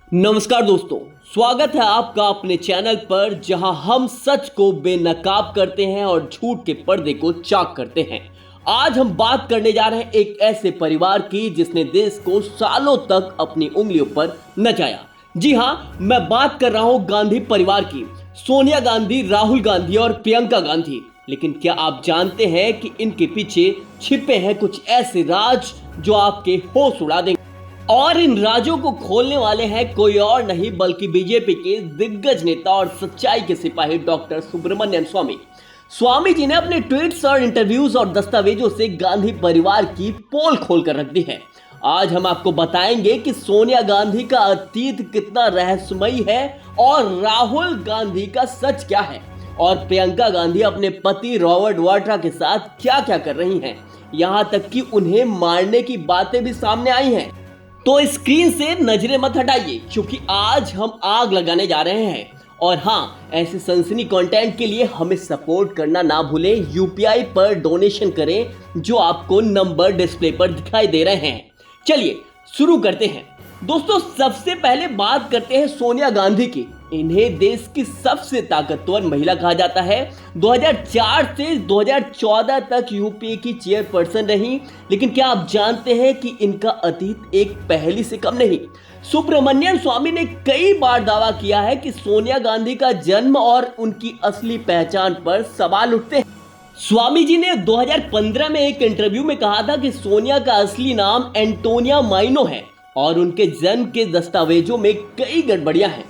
नमस्कार दोस्तों, स्वागत है आपका अपने चैनल पर जहां हम सच को बेनकाब करते हैं और झूठ के पर्दे को चाक करते हैं। आज हम बात करने जा रहे हैं एक ऐसे परिवार की जिसने देश को सालों तक अपनी उंगलियों पर नचाया। जी हां, मैं बात कर रहा हूं गांधी परिवार की। सोनिया गांधी, राहुल गांधी और प्रियंका गांधी। लेकिन क्या आप जानते हैं कि इनके पीछे छिपे हैं कुछ ऐसे राज जो आपके होश उड़ा देंगे। और इन राजों को खोलने वाले हैं कोई और नहीं बल्कि बीजेपी के दिग्गज नेता और सच्चाई के सिपाही डॉक्टर सुब्रमण्यम स्वामी। स्वामी जी ने अपने ट्वीट्स और इंटरव्यूज और दस्तावेजों से गांधी परिवार की पोल खोल कर रख दी है। आज हम आपको बताएंगे कि सोनिया गांधी का अतीत कितना रहस्यमयी है और राहुल गांधी का सच क्या है, और प्रियंका गांधी अपने पति रॉबर्ट वाड्रा के साथ क्या क्या कर रही हैं। यहां तक कि उन्हें मारने की बातें भी सामने आई हैं। तो स्क्रीन से नजरें मत हटाइए क्योंकि आज हम आग लगाने जा रहे हैं। और हाँ, ऐसे सनसनी कंटेंट के लिए हमें सपोर्ट करना ना भूलें। यूपीआई पर डोनेशन करें जो आपको नंबर डिस्प्ले पर दिखाई दे रहे हैं। चलिए शुरू करते हैं। दोस्तों, सबसे पहले बात करते हैं सोनिया गांधी की। इन्हें देश की सबसे ताकतवर महिला कहा जाता है। 2004 से 2014 तक यूपीए की चेयरपर्सन रही। लेकिन क्या आप जानते हैं कि इनका अतीत एक पहेली से कम नहीं। सुब्रमण्यम स्वामी ने कई बार दावा किया है कि सोनिया गांधी का जन्म और उनकी असली पहचान पर सवाल उठते हैं। स्वामी जी ने 2015 में एक इंटरव्यू में कहा था कि सोनिया का असली नाम एंटोनिया माइनो है और उनके जन्म के दस्तावेजों में कई गड़बड़ियां हैं।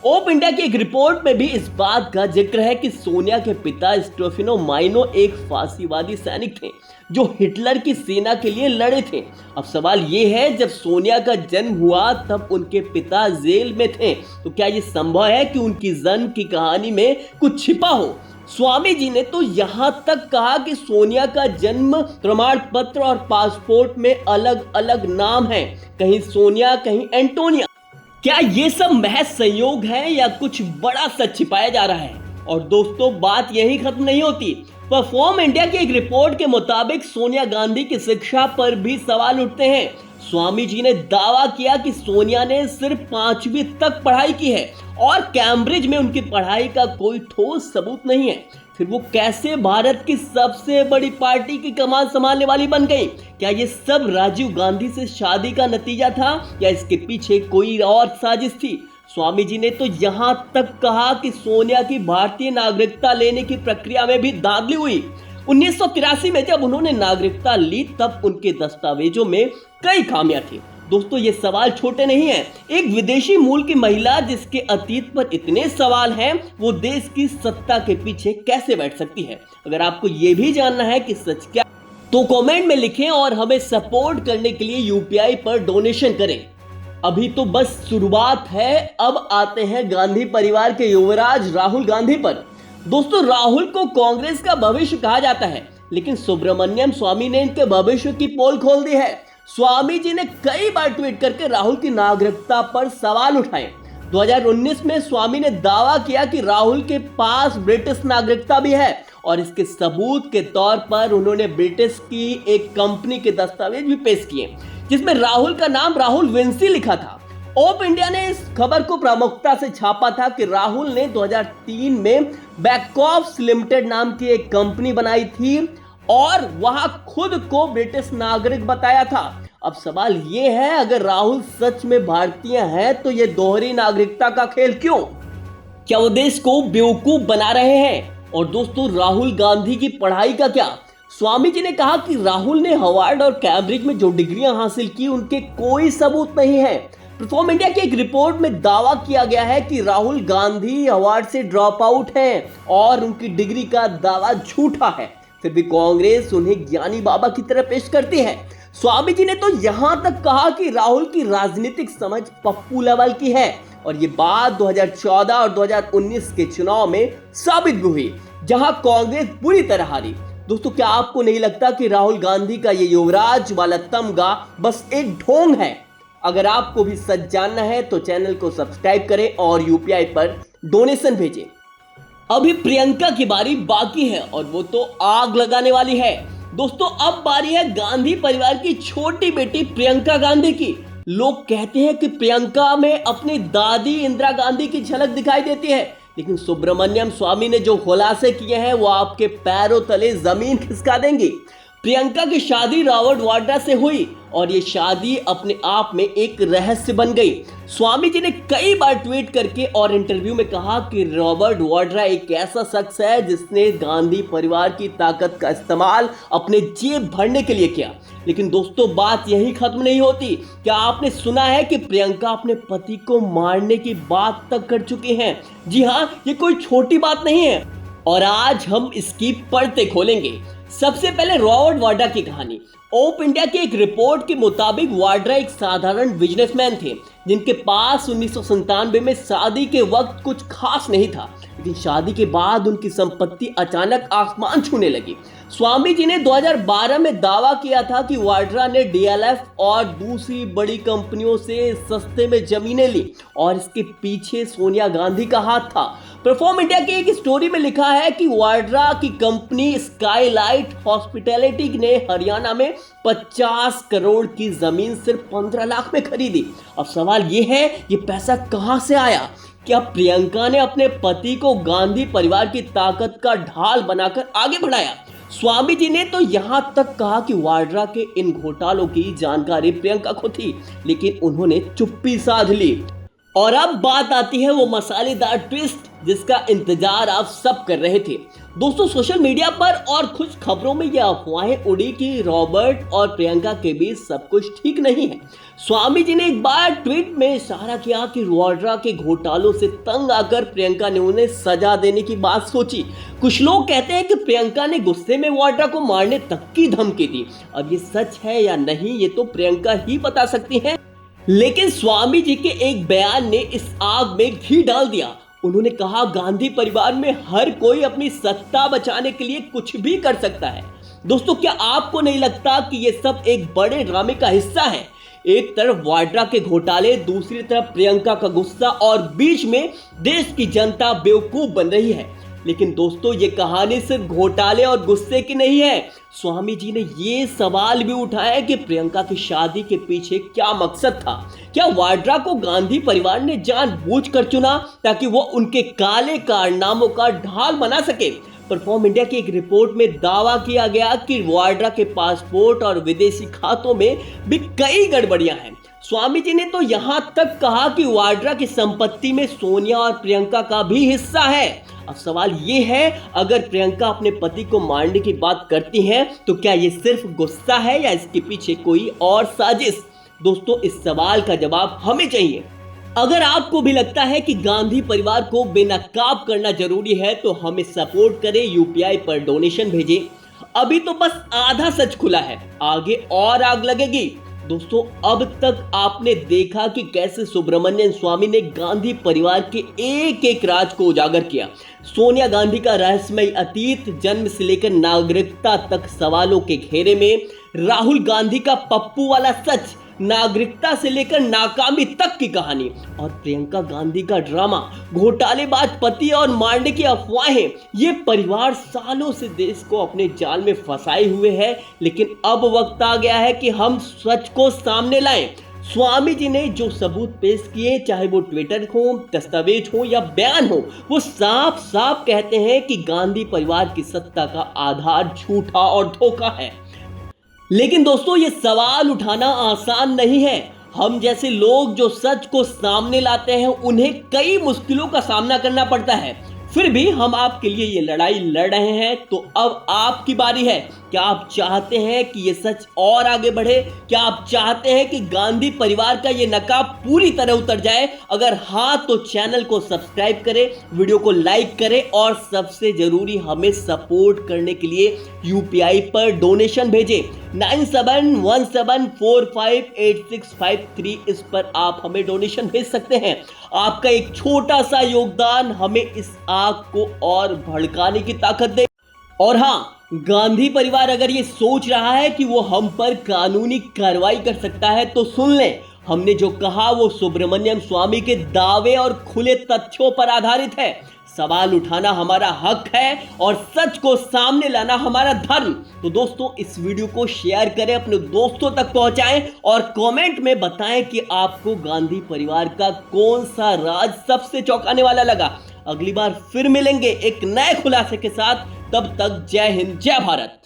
ओप इंडिया की एक रिपोर्ट में भी इस बात का जिक्र है कि सोनिया के पिता स्टेफानो माइनो एक फांसीवादी सैनिक थे जो हिटलर की सेना के लिए लड़े थे। अब सवाल ये है, जब सोनिया का जन्म हुआ तब उनके पिता जेल में थे, तो क्या ये संभव है कि उनकी जन्म की कहानी में कुछ छिपा हो? स्वामी जी ने तो यहां तक कहा कि सोनिया का जन्म प्रमाण पत्र और पासपोर्ट में अलग अलग नाम है, कहीं सोनिया कहीं एंटोनिया। क्या ये सब महज संयोग है या कुछ बड़ा सच छिपाया जा रहा है? और दोस्तों, बात यही खत्म नहीं होती। परफॉर्म इंडिया की एक रिपोर्ट के मुताबिक सोनिया गांधी की शिक्षा पर भी सवाल उठते हैं। स्वामी जी ने दावा किया कि सोनिया ने सिर्फ 5वीं तक पढ़ाई की है और कैम्ब्रिज में उनकी पढ़ाई का कोई ठोस सबूत नहीं है। फिर वो कैसे भारत की सबसे बड़ी पार्टी की कमान संभालने वाली बन गई? क्या ये सब राजीव गांधी से शादी का नतीजा था या इसके पीछे कोई और साजिश थी? स्वामी जी ने तो यहां तक कहा कि सोनिया की भारतीय नागरिकता लेने की प्रक्रिया में भी धांधली हुई। 1983 में जब उन्होंने नागरिकता ली तब उनके दस्तावेजों में कई खामियां थी। दोस्तों, ये सवाल छोटे नहीं हैं। एक विदेशी मूल की महिला जिसके अतीत पर इतने सवाल हैं, वो देश की सत्ता के पीछे कैसे बैठ सकती है? अगर आपको ये भी जानना है कि सच क्या, तो कमेंट में लिखें और हमें सपोर्ट करने के लिए यूपीआई पर डोनेशन करें। अभी तो बस शुरुआत है। अब आते हैं गांधी परिवार के युवराज राहुल गांधी पर। दोस्तों, राहुल को कांग्रेस का भविष्य कहा जाता है, लेकिन सुब्रमण्यम स्वामी ने इनके भविष्य की पोल खोल दी है। स्वामी जी ने कई बार ट्वीट करके राहुल की नागरिकता पर सवाल उठाए। 2019 में स्वामी ने दावा किया कि राहुल के पास ब्रिटिश नागरिकता भी है और इसके सबूत के तौर पर उन्होंने ब्रिटिश की एक कंपनी के दस्तावेज भी पेश किए जिसमें राहुल का नाम राहुल विंसी लिखा था। ओप इंडिया ने इस खबर को प्रमुखता से छापा था कि राहुल ने 2003 में बैकॉप्स लिमिटेड नाम की एक कंपनी बनाई थी और वहां खुद को ब्रिटिश नागरिक बताया था। अब सवाल यह है, अगर राहुल सच में भारतीय हैं तो यह दोहरी नागरिकता का खेल क्यों? क्या वो देश को बेवकूफ बना रहे हैं? और दोस्तों, राहुल गांधी की पढ़ाई का क्या? स्वामी जी ने कहा कि राहुल ने हार्वर्ड और कैम्ब्रिज में जो डिग्रियां हासिल की उनके कोई सबूत नहीं है। परफॉर्म इंडिया की एक रिपोर्ट में दावा किया गया है कि राहुल गांधी हार्वर्ड से ड्रॉप आउट हैं और उनकी डिग्री का दावा झूठा है। फिर भी कांग्रेस उन्हें ज्ञानी बाबा की तरह पेश करती है। स्वामी जी ने तो यहां तक कहा कि राहुल की राजनीतिक समझ पप्पू लेवल की है और ये बात 2014 और 2019 के चुनाव में साबित भी हुई, जहां कांग्रेस बुरी तरह हारी। दोस्तों, क्या आपको नहीं लगता कि राहुल गांधी का ये युवराज वाला तमगा बस एक ढोंग है? अगर आपको भी सच जानना है तो चैनल को सब्सक्राइब करें और यूपीआई पर डोनेशन भेजें। अभी प्रियंका की बारी बाकी है और वो तो आग लगाने वाली है। दोस्तों, अब बारी है गांधी परिवार की छोटी बेटी प्रियंका गांधी की। लोग कहते हैं कि प्रियंका में अपनी दादी इंदिरा गांधी की झलक दिखाई देती है, लेकिन सुब्रमण्यम स्वामी ने जो खुलासे किए हैं वो आपके पैरों तले जमीन खिसका देंगे। प्रियंका की शादी रॉबर्ट वाड्रा से हुई और ये शादी अपने आप में एक रहस्य बन गई। स्वामी जी ने कई बार ट्वीट करके और इंटरव्यू में कहा कि रॉबर्ट वाड्रा एक ऐसा शख्स है जिसने गांधी परिवार की ताकत का इस्तेमाल अपने जेब भरने के लिए किया। लेकिन दोस्तों, बात यही खत्म नहीं होती। क्या आपने सुना है कि प्रियंका अपने पति को मारने की बात तक कर चुकी हैं? जी हाँ, ये कोई छोटी बात नहीं है और आज हम इसकी परतें खोलेंगे। सबसे पहले रॉबर्ट वाड्रा की कहानी। ओप इंडिया की एक रिपोर्ट के मुताबिक वाड्रा एक साधारण बिजनेसमैन थे जिनके पास 1997 में शादी के वक्त कुछ खास नहीं था, लेकिन शादी के बाद उनकी संपत्ति अचानक आसमान छूने लगी। स्वामी जी ने 2012 में दावा किया था कि वाड्रा ने डीएलएफ और दूसरी बड़ी कंपनियों से सस्ते में जमीनें ली और इसके पीछे सोनिया गांधी का हाथ था। परफॉर्म इंडिया की एक स्टोरी में लिखा है कि वाड्रा की कंपनी स्काईलाइट हॉस्पिटैलिटी ने हरियाणा में 50 करोड़ की जमीन सिर्फ 15 लाख में खरीदी। अब सवाल ये है, ये पैसा कहां से आया? क्या प्रियंका ने अपने पति को गांधी परिवार की ताकत का ढाल बनाकर आगे बढ़ाया? स्वामी जी ने तो यहां तक कहा कि वाड्रा के इन घोटालों की जानकारी प्रियंका को थी, लेकिन उन्होंने चुप्पी साध ली। और अब बात आती है वो मसालेदार ट्विस्ट जिसका इंतजार आप सब कर रहे थे। दोस्तों, सोशल मीडिया पर और कुछ खबरों में यह अफवाहें उड़ी कि रॉबर्ट और प्रियंका के बीच सब कुछ ठीक नहीं है। स्वामी जी ने एक बार ट्वीट में इशारा किया कि वाड्रा के घोटालों से तंग आकर प्रियंका ने उन्हें सजा देने की बात सोची। कुछ लोग कहते हैं कि प्रियंका ने गुस्से में वाड्रा को मारने तक की धमकी दी। अब ये सच है या नहीं, ये तो प्रियंका ही बता सकती है, लेकिन स्वामी जी के एक बयान ने इस आग में घी डाल दिया। उन्होंने कहा, गांधी परिवार में हर कोई अपनी सत्ता बचाने के लिए कुछ भी कर सकता है। दोस्तों, क्या आपको नहीं लगता कि ये सब एक बड़े ड्रामे का हिस्सा है? एक तरफ वाड्रा के घोटाले, दूसरी तरफ प्रियंका का गुस्सा और बीच में देश की जनता बेवकूफ बन रही है। लेकिन दोस्तों, ये कहानी सिर्फ घोटाले और गुस्से की नहीं है। स्वामी जी ने ये सवाल भी उठाया कि प्रियंका की शादी के पीछे क्या मकसद था। क्या वाड्रा को गांधी परिवार ने जानबूझकर चुना ताकि वो उनके काले कारनामों का ढाल बना सके? परफॉर्म इंडिया की एक रिपोर्ट में दावा किया गया कि वाड्रा के पासपोर्ट और विदेशी खातों में भी कई गड़बड़ियां हैं। स्वामी जी ने तो यहां तक कहा कि वाड्रा की संपत्ति में सोनिया और प्रियंका का भी हिस्सा है। अब सवाल ये है, अगर प्रियंका अपने पति को मारने की बात करती हैं, तो क्या ये सिर्फ गुस्सा है या इसके पीछे कोई और साजिश? दोस्तों, इस सवाल का जवाब हमें चाहिए। अगर आपको भी लगता है कि गांधी परिवार को बेनकाब करना जरूरी है तो हमें सपोर्ट करें, यूपीआई पर डोनेशन भेजें। अभी तो बस आधा सच खुला है, आगे और आग लगेगी। दोस्तों, अब तक आपने देखा कि कैसे सुब्रमण्यम स्वामी ने गांधी परिवार के एक एक राज को उजागर किया। सोनिया गांधी का रहस्यमय अतीत, जन्म से लेकर नागरिकता तक सवालों के घेरे में। राहुल गांधी का पप्पू वाला सच, नागरिकता से लेकर नाकामी तक की कहानी। और प्रियंका गांधी का ड्रामा, घोटालेबाज पति और मारने की अफवाहें। ये परिवार सालों से देश को अपने जाल में फंसाए हुए है, लेकिन अब वक्त आ गया है कि हम सच को सामने लाएं। स्वामी जी ने जो सबूत पेश किए, चाहे वो ट्विटर हो, दस्तावेज हो या बयान हो, वो साफ साफ कहते हैं कि गांधी परिवार की सत्ता का आधार झूठा और धोखा है। लेकिन दोस्तों, ये सवाल उठाना आसान नहीं है। हम जैसे लोग जो सच को सामने लाते हैं, उन्हें कई मुश्किलों का सामना करना पड़ता है। फिर भी हम आपके लिए ये लड़ाई लड़ रहे हैं, तो अब आपकी बारी है। क्या आप चाहते हैं कि ये सच और आगे बढ़े? क्या आप चाहते हैं कि गांधी परिवार का ये नकाब पूरी तरह उतर जाए? अगर हाँ, तो चैनल को सब्सक्राइब करें, वीडियो को लाइक करें और सबसे जरूरी, हमें सपोर्ट करने के लिए यूपीआई पर डोनेशन भेजें। 9717458653 इस पर आप हमें डोनेशन भेज सकते हैं। आपका एक छोटा सा योगदान हमें इस आग को और भड़काने की ताकत दे। और हाँ, गांधी परिवार अगर ये सोच रहा है कि वो हम पर कानूनी कार्रवाई कर सकता है, तो सुन लें, हमने जो कहा वो सुब्रमण्यम स्वामी के दावे और खुले तथ्यों पर आधारित है। सवाल उठाना हमारा हक है और सच को सामने लाना हमारा धर्म। तो दोस्तों, इस वीडियो को शेयर करें, अपने दोस्तों तक पहुंचाएं और कमेंट में बताएं कि आपको गांधी परिवार का कौन सा राज सबसे चौंकाने वाला लगा। अगली बार फिर मिलेंगे एक नए खुलासे के साथ। तब तक जय हिंद, जय भारत।